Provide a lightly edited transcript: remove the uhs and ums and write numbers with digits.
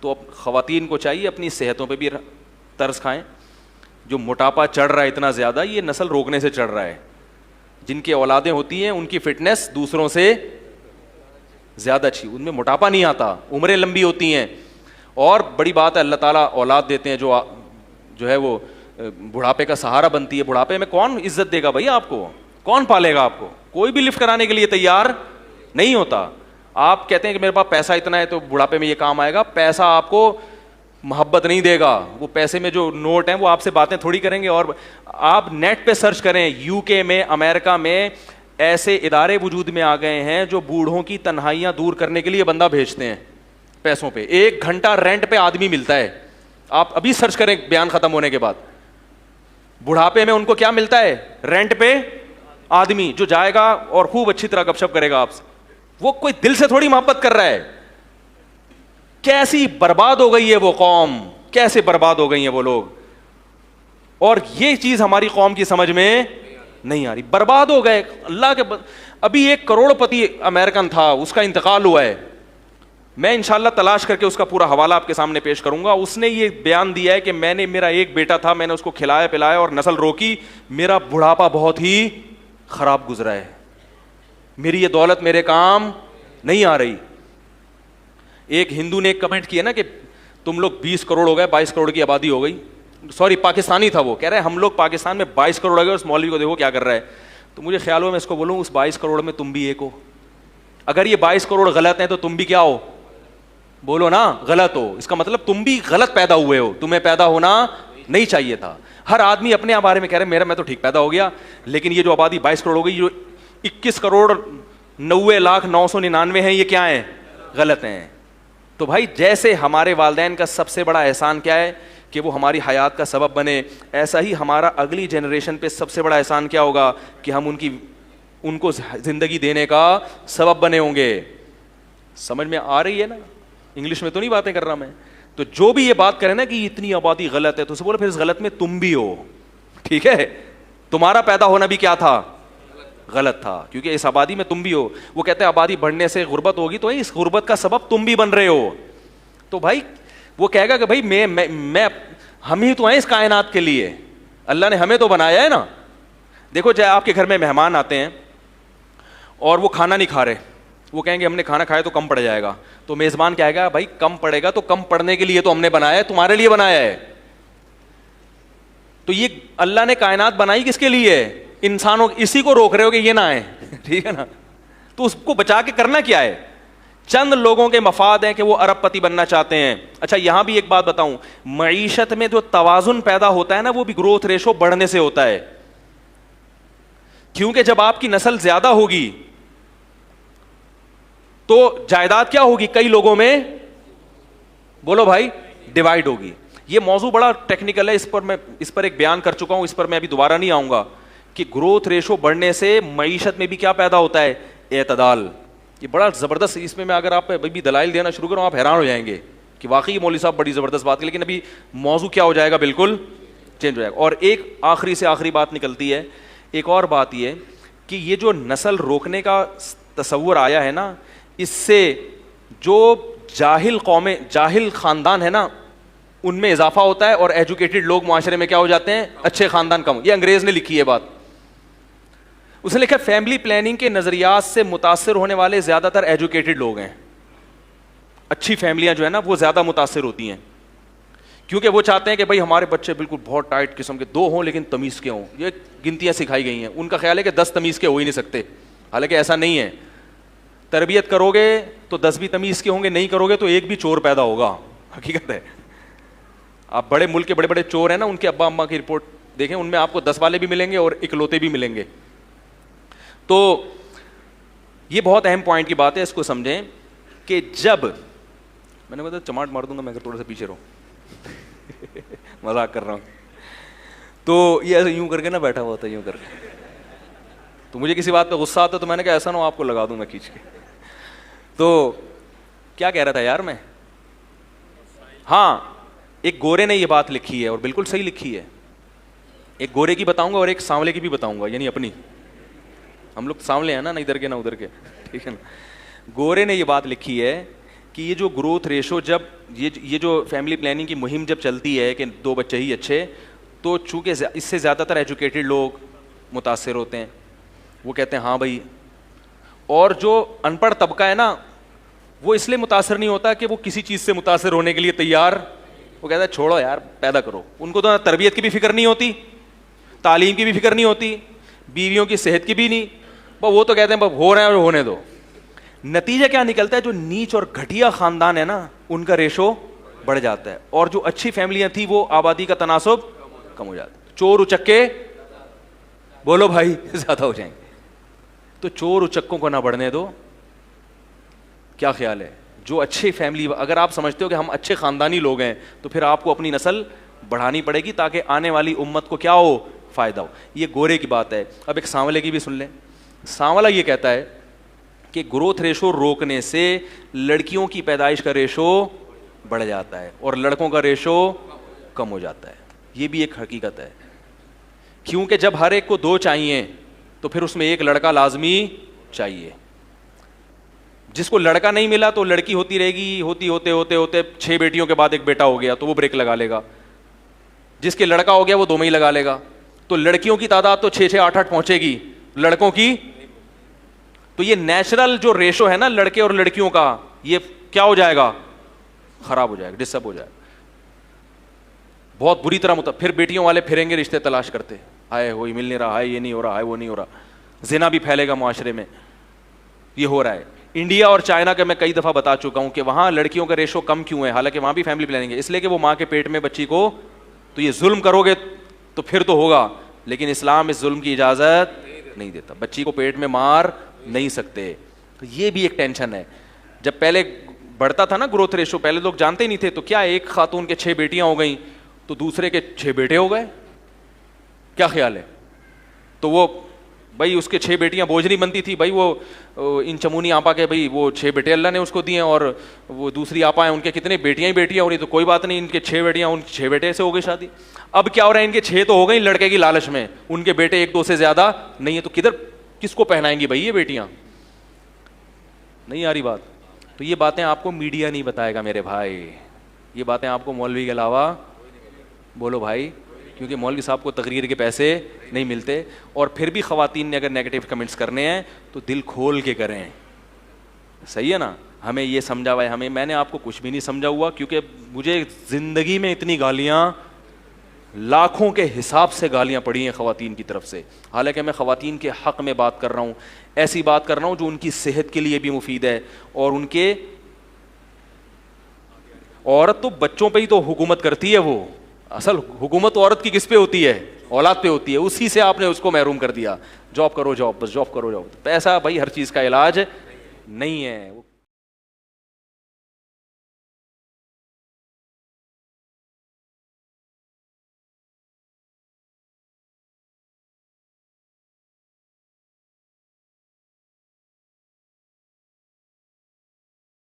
تو اب خواتین کو چاہیے اپنی صحتوں پہ بھی ترس کھائیں. جو موٹاپا چڑھ رہا ہے اتنا زیادہ, یہ نسل روکنے سے چڑھ رہا ہے. جن کی اولادیں ہوتی ہیں ان کی فٹنس دوسروں سے زیادہ اچھی, ان میں موٹاپا نہیں آتا, عمریں لمبی ہوتی ہیں. اور بڑی بات ہے اللہ تعالیٰ اولاد دیتے ہیں جو ہے وہ بڑھاپے کا سہارا بنتی ہے. بڑھاپے میں کون عزت دے گا بھائی آپ کو, کون پالے گا آپ کو؟ کوئی بھی لفٹ کرانے کے لیے تیار نہیں ہوتا. آپ کہتے ہیں کہ میرے پاس پیسہ اتنا ہے تو بڑھاپے میں یہ کام آئے گا. پیسہ آپ کو محبت نہیں دے گا, وہ پیسے میں جو نوٹ ہیں وہ آپ سے باتیں تھوڑی کریں گے. اور آپ نیٹ پہ سرچ کریں, یو کے میں, امریکہ میں ایسے ادارے وجود میں آ گئے ہیں جو بوڑھوں کی تنہائیاں دور کرنے کے لیے بندہ بھیجتے ہیں پیسوں پہ. 1 گھنٹہ رینٹ پہ آدمی ملتا ہے. آپ ابھی سرچ کریں بیان ختم ہونے کے بعد, بڑھاپے میں ان کو کیا ملتا ہے؟ رینٹ پہ آدمی جو جائے گا اور خوب اچھی طرح گپ شپ کرے گا آپ سے. وہ کوئی دل سے تھوڑی محبت کر رہا ہے. کیسی برباد ہو گئی ہے وہ قوم, کیسے برباد ہو گئی ہیں وہ لوگ. اور یہ چیز ہماری قوم کی سمجھ میں نہیں آ رہی. برباد ہو گئے اللہ کے. ابھی 1 کروڑ پتی امریکن تھا, اس کا انتقال ہوا ہے. میں انشاءاللہ تلاش کر کے اس کا پورا حوالہ آپ کے سامنے پیش کروں گا. اس نے یہ بیان دیا ہے کہ میرا ایک بیٹا تھا, میں نے اس کو کھلایا پلایا اور نسل روکی, میرا بڑھاپا بہت ہی خراب گزرا ہے, میری یہ دولت میرے کام نہیں آ رہی. ایک ہندو نے ایک کمنٹ کیا نا کہ تم لوگ 20 کروڑ ہو گئے, 22 کروڑ کی آبادی ہو گئی. سوری پاکستانی تھا وہ, کہہ رہے ہیں ہم لوگ پاکستان میں 22 کروڑ ہو گئے, اس مولوی کو دیکھو کیا کر رہا ہے. تو مجھے خیال ہوا میں اس کو بولوں اس 22 کروڑ میں تم بھی ایک ہو. اگر یہ 22 کروڑ غلط ہیں تو تم بھی کیا ہو؟ بولو نا, غلط ہو. اس کا مطلب تم بھی غلط پیدا ہوئے ہو, تمہیں پیدا ہونا نہیں چاہیے تھا. ہر آدمی اپنے بارے میں کہہ رہے میں تو ٹھیک پیدا ہو گیا, لیکن یہ جو آبادی 22 کروڑ ہو گئی, جو 21 کروڑ 90,999 ہیں, یہ کیا ہیں؟ غلط ہیں. تو بھائی جیسے ہمارے والدین کا سب سے بڑا احسان کیا ہے کہ وہ ہماری حیات کا سبب بنے, ایسا ہی ہمارا اگلی جنریشن پہ سب سے بڑا احسان کیا ہوگا کہ ہم ان کو زندگی دینے کا سبب بنے ہوں گے. سمجھ میں آ رہی ہے نا؟ انگلش میں تو نہیں باتیں کر رہا میں. تو جو بھی یہ بات کرے نا کہ اتنی آبادی غلط ہے, تو اسے بولو پھر اس غلط میں تم بھی ہو. ٹھیک ہے, تمہارا پیدا ہونا بھی کیا تھا؟ غلط تھا, کیونکہ اس آبادی میں تم بھی ہو. وہ کہتے ہیں آبادی بڑھنے سے غربت ہوگی, تو اس غربت کا سبب تم بھی بن رہے ہو. تو بھائی وہ کہے گا کہ بھائی میں ہم ہی تو ہیں اس کائنات کے لیے, اللہ نے ہمیں تو بنایا ہے نا. دیکھو چاہے آپ کے گھر میں مہمان آتے ہیں اور وہ کھانا نہیں کھا رہے, وہ کہیں گے ہم نے کھانا کھایا تو کم پڑ جائے گا. تو میزبان کہے گا بھائی کم پڑے گا تو کم پڑنے کے لیے تو ہم نے بنایا ہے, تمہارے لیے بنایا ہے. تو یہ اللہ نے کائنات بنائی کس کے لیے ہے؟ انسانوں, اسی کو روک رہے ہو کہ یہ نہ آئے. ٹھیک ہے نا, تو اس کو بچا کے کرنا کیا ہے؟ چند لوگوں کے مفاد ہیں کہ وہ ارب پتی بننا چاہتے ہیں. اچھا یہاں بھی ایک بات بتاؤں, معیشت میں جو توازن پیدا ہوتا ہے نا, وہ بھی گروتھ ریشو بڑھنے سے ہوتا ہے. کیونکہ جب آپ کی نسل زیادہ ہوگی تو جائیداد کیا ہوگی؟ کئی لوگوں میں, بولو بھائی, ڈیوائڈ ہوگی. یہ موضوع بڑا ٹیکنیکل ہے, اس پر ایک بیان کر چکا ہوں, اس پر میں ابھی دوبارہ نہیں آؤں گا. کہ گروتھ ریشو بڑھنے سے معیشت میں بھی کیا پیدا ہوتا ہے؟ اعتدال. یہ بڑا زبردست, اس میں اگر آپ بھی دلائل دینا شروع کروں آپ حیران ہو جائیں گے کہ واقعی مولوی صاحب بڑی زبردست بات ہے. لیکن ابھی موضوع کیا ہو جائے گا, بالکل چینج ہو جائے گا. اور ایک آخری سے آخری بات نکلتی ہے, ایک اور بات یہ کہ یہ جو نسل روکنے کا تصور آیا ہے نا, اس سے جو جاہل قومیں, جاہل خاندان ہے نا, ان میں اضافہ ہوتا ہے, اور ایجوکیٹڈ لوگ معاشرے میں کیا ہو جاتے ہیں؟ اچھے خاندان کم. یہ انگریز نے لکھی ہے بات. اس نے لکھا فیملی پلاننگ کے نظریات سے متاثر ہونے والے زیادہ تر ایجوکیٹڈ لوگ ہیں. اچھی فیملیاں جو ہے نا وہ زیادہ متاثر ہوتی ہیں, کیونکہ وہ چاہتے ہیں کہ بھائی ہمارے بچے بالکل بہت ٹائٹ قسم کے 2 ہوں لیکن تمیز کے ہوں. یہ گنتیاں سکھائی گئی ہیں. ان کا خیال ہے کہ 10 تمیز کے ہو ہی نہیں سکتے, حالانکہ ایسا نہیں ہے. تربیت کرو گے تو 10 بھی تمیز کے ہوں گے, نہیں کرو گے تو ایک بھی چور پیدا ہوگا. حقیقت ہے. آپ بڑے ملک کے بڑے بڑے چور ہیں نا, ان کے ابا اماں کی رپورٹ دیکھیں, ان میں آپ کو 10 والے بھی ملیں گے اور اکلوتے بھی ملیں گے. تو یہ بہت اہم پوائنٹ کی بات ہے, اس کو سمجھیں کہ جب میں نے بتا چماٹ مار دوں گا میں اگر تھوڑا سا پیچھے رہوں, مذاق کر رہا ہوں. تو یہ ایسے یوں کر کے نا بیٹھا ہوا تھا, یوں کر کے, تو مجھے کسی بات پہ غصہ آتا تو میں نے کہا ایسا نہ ہو آپ کو لگا دوں میں کھینچ کے. تو کیا کہہ رہا تھا یار میں, ہاں ایک گورے نے یہ بات لکھی ہے اور بالکل صحیح لکھی ہے. ایک گورے کی بتاؤں گا اور ایک سانولے کی بھی بتاؤں گا, یعنی اپنی, ہم لوگ سانولے ہیں نا ادھر کے نہ ادھر کے, ٹھیک ہے نا. گورے نے یہ بات لکھی ہے کہ یہ جو گروتھ ریشو جب یہ جو فیملی پلاننگ کی مہم جب چلتی ہے کہ 2 بچے ہی اچھے, تو چونکہ اس سے زیادہ تر ایجوکیٹڈ لوگ متاثر ہوتے ہیں, وہ کہتے ہیں ہاں بھائی, اور جو ان پڑھ طبقہ ہے نا وہ اس لیے متاثر نہیں ہوتا کہ وہ کسی چیز سے متاثر ہونے کے لیے تیار, وہ کہتا ہے چھوڑو یار پیدا کرو. ان کو تو تربیت کی بھی فکر نہیں ہوتی, تعلیم کی بھی فکر نہیں ہوتی, بیویوں کی صحت کی بھی نہیں, وہ تو کہتے ہیں ہو رہے ہیں اور ہونے دو. نتیجہ کیا نکلتا ہے, جو نیچ اور گھٹیا خاندان ہے نا ان کا ریشو بڑھ جاتا ہے, اور جو اچھی فیملیاں تھیں وہ آبادی کا تناسب کم ہو جاتا ہے. چور اچکے بولو بھائی زیادہ ہو جائیں گے, تو چور اچکوں کو نہ بڑھنے دو. کیا خیال ہے؟ جو اچھی فیملی, اگر آپ سمجھتے ہو کہ ہم اچھے خاندانی لوگ ہیں تو پھر آپ کو اپنی نسل بڑھانی پڑے گی تاکہ آنے والی امت کو کیا ہو, فائدہ ہو. یہ گورے کی بات ہے. اب ایک سانولے کی بھی سن لیں. سانولا یہ کہتا ہے کہ گروتھ ریشو روکنے سے لڑکیوں کی پیدائش کا ریشو بڑھ جاتا ہے اور لڑکوں کا ریشو کم ہو جاتا ہے. یہ بھی ایک حقیقت ہے, کیونکہ جب ہر ایک کو 2 چاہیے تو پھر اس میں ایک لڑکا لازمی چاہیے. جس کو لڑکا نہیں ملا تو لڑکی ہوتی رہے گی, ہوتے 6 بیٹیوں کے بعد ایک بیٹا ہو گیا تو وہ بریک لگا لے گا. جس کے لڑکا ہو گیا وہ 2 میں ہی لگا لے گا. تو لڑکیوں کی تعداد تو 6 8 8 پہنچے گی, لڑکوں کی. تو یہ نیچرل جو ریشو ہے نا لڑکے اور لڑکیوں کا, یہ کیا ہو جائے گا, خراب ہو جائے گا, ڈسٹرب ہو جائے گا بہت بری طرح. پھر بیٹیوں والے پھریں گے رشتے تلاش کرتے, ہائے وہی مل نہیں رہا, ہائے یہ نہیں ہو رہا, ہائے وہ نہیں ہو رہا. زنا بھی پھیلے گا معاشرے میں. یہ ہو رہا ہے. انڈیا اور چائنا کا میں کئی دفعہ بتا چکا ہوں کہ وہاں لڑکیوں کا ریشو کم کیوں ہے, حالانکہ وہاں بھی فیملی پلاننگ ہے, اس لیے کہ وہ ماں کے پیٹ میں بچی کو, تو یہ ظلم کرو گے تو پھر تو ہوگا, لیکن اسلام اس ظلم کی اجازت نہیں دیتا. بچی کو پیٹ میں مار نہیں سکتے. تو یہ بھی ایک ٹینشن ہے. جب پہلے بڑھتا تھا نا گروتھ ریشو, پہلے لوگ جانتے ہی نہیں تھے, تو کیا ایک خاتون کے 6 بیٹیاں ہو گئیں تو دوسرے کے 6 بیٹے ہو گئے. کیا خیال ہے؟ تو وہ بھائی اس کے 6 بیٹیاں بوجھ نہیں بنتی تھی بھائی, وہ ان چمونی آپا کے بھائی وہ 6 بیٹے اللہ نے اس کو دیے, اور وہ دوسری آپا ہیں ان کے کتنے بیٹیاں ہی بیٹیاں ہو رہی, تو کوئی بات نہیں, ان کے 6 بیٹیاں, ان 6 بیٹے سے ہو گئی شادی. اب کیا ہو رہا ہے, ان کے 6 تو ہو گئی لڑکے کی لالچ میں, ان کے بیٹے 1 2 سے زیادہ نہیں ہے, تو کس کو پہنائیں گی بھائی یہ بیٹیاں؟ نہیں آ رہی بات. تو یہ باتیں آپ کو میڈیا نہیں بتائے گا میرے بھائی, یہ باتیں آپ کو مولوی کے علاوہ, بولو بھائی, کیونکہ مولوی صاحب کو تقریر کے پیسے نہیں ملتے. اور پھر بھی خواتین نے اگر نیگیٹو کمنٹس کرنے ہیں تو دل کھول کے کریں, صحیح ہے نا. ہمیں یہ سمجھا ہوا ہے, میں نے آپ کو کچھ بھی نہیں سمجھا ہوا, کیونکہ مجھے زندگی میں اتنی گالیاں, لاکھوں کے حساب سے گالیاں پڑی ہیں خواتین کی طرف سے. حالانکہ میں خواتین کے حق میں بات کر رہا ہوں, ایسی بات کر رہا ہوں جو ان کی صحت کے لیے بھی مفید ہے, اور ان کے, عورت تو بچوں پہ ہی تو حکومت کرتی ہے, وہ اصل حکومت عورت کی کس پہ ہوتی ہے, اولاد پہ ہوتی ہے. اسی سے آپ نے اس کو محروم کر دیا, جاب کرو جاب, بس جاب کرو جاب. پیسہ بھائی ہر چیز کا علاج نہیں ہے.